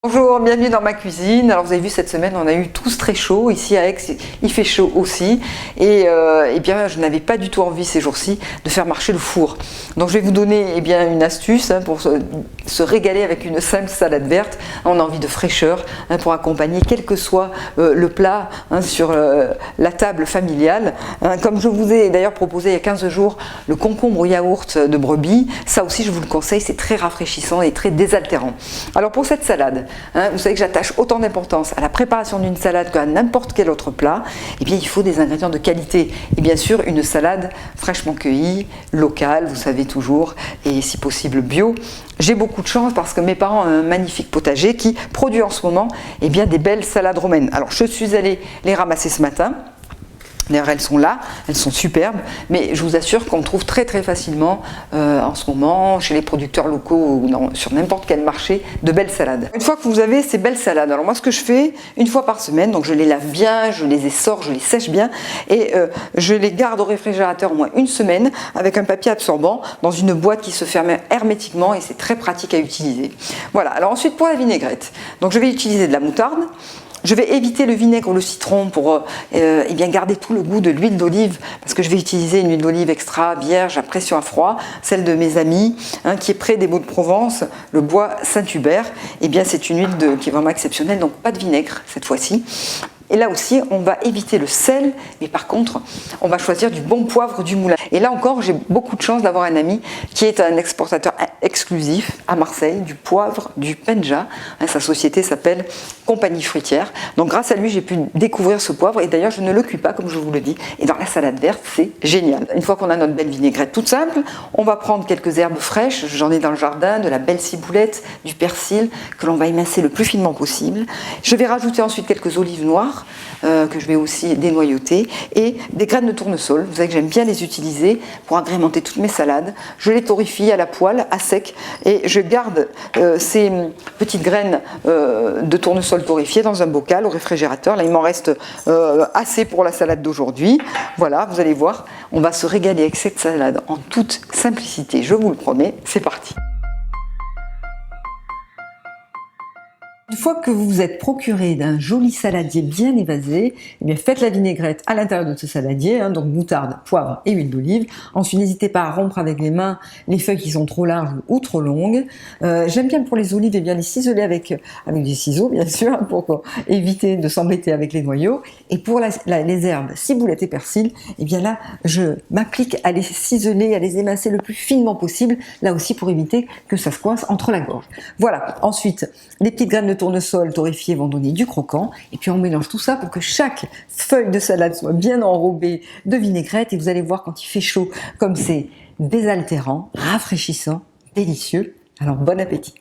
Bonjour, bienvenue dans ma cuisine. Alors vous avez vu, cette semaine on a eu tous très chaud, ici à Aix il fait chaud aussi, et bien je n'avais pas du tout envie ces jours-ci de faire marcher le four. Donc je vais vous donner une astuce pour se régaler avec une simple salade verte. On a envie de fraîcheur pour accompagner quel que soit le plat sur la table familiale. Comme je vous ai d'ailleurs proposé il y a 15 jours le concombre au yaourt de brebis, ça aussi je vous le conseille, c'est très rafraîchissant et très désaltérant. Alors pour cette salade, vous savez que j'attache autant d'importance à la préparation d'une salade qu'à n'importe quel autre plat. Eh bien, il faut des ingrédients de qualité. Et bien sûr, une salade fraîchement cueillie, locale, vous savez toujours, et si possible bio. J'ai beaucoup de chance parce que mes parents ont un magnifique potager qui produit en ce moment des belles salades romaines. Alors, je suis allée les ramasser ce matin. D'ailleurs, elles sont là, elles sont superbes, mais je vous assure qu'on trouve très facilement en ce moment chez les producteurs locaux ou sur n'importe quel marché de belles salades. Une fois que vous avez ces belles salades, alors moi ce que je fais une fois par semaine, donc je les lave bien, je les essore, je les sèche bien et je les garde au réfrigérateur au moins une semaine avec un papier absorbant dans une boîte qui se ferme hermétiquement et c'est très pratique à utiliser. Voilà, alors ensuite pour la vinaigrette, donc je vais utiliser de la moutarde. Je vais éviter le vinaigre ou le citron pour garder tout le goût de l'huile d'olive parce que je vais utiliser une huile d'olive extra vierge à pression à froid, celle de mes amis qui est près des Baux de Provence, le bois Saint-Hubert. C'est une huile qui est vraiment exceptionnelle, donc pas de vinaigre cette fois-ci. Et là aussi, on va éviter le sel, mais par contre, on va choisir du bon poivre du Moulin. Et là encore, j'ai beaucoup de chance d'avoir un ami qui est un exportateur exclusif à Marseille du poivre du Penja. Sa société s'appelle Compagnie Fruitière. Donc grâce à lui, j'ai pu découvrir ce poivre. Et d'ailleurs, je ne le cuis pas, comme je vous le dis. Et dans la salade verte, c'est génial. Une fois qu'on a notre belle vinaigrette toute simple, on va prendre quelques herbes fraîches. J'en ai dans le jardin, de la belle ciboulette, du persil, que l'on va émincer le plus finement possible. Je vais rajouter ensuite quelques olives noires que je vais aussi dénoyauter et des graines de tournesol. Vous savez que j'aime bien les utiliser pour agrémenter toutes mes salades. Je les torréfie à la poêle, à sec, et je garde ces petites graines de tournesol torréfiées dans un bocal au réfrigérateur. Là, il m'en reste assez pour la salade d'aujourd'hui. Voilà, vous allez voir, on va se régaler avec cette salade en toute simplicité, je vous le promets. C'est parti. Une fois que vous vous êtes procuré d'un joli saladier bien évasé, faites la vinaigrette à l'intérieur de ce saladier, donc moutarde, poivre et huile d'olive. Ensuite, n'hésitez pas à rompre avec les mains les feuilles qui sont trop larges ou trop longues. J'aime bien pour les olives les ciseler avec des ciseaux, bien sûr, pour éviter de s'embêter avec les noyaux. Et pour les herbes, ciboulette et persil, là, je m'applique à les ciseler, à les émincer le plus finement possible, là aussi pour éviter que ça se coince entre la gorge. Voilà. Ensuite, les petites graines de tournesol torréfiées vont donner du croquant et puis on mélange tout ça pour que chaque feuille de salade soit bien enrobée de vinaigrette et vous allez voir quand il fait chaud comme c'est désaltérant, rafraîchissant, délicieux. Alors bon appétit!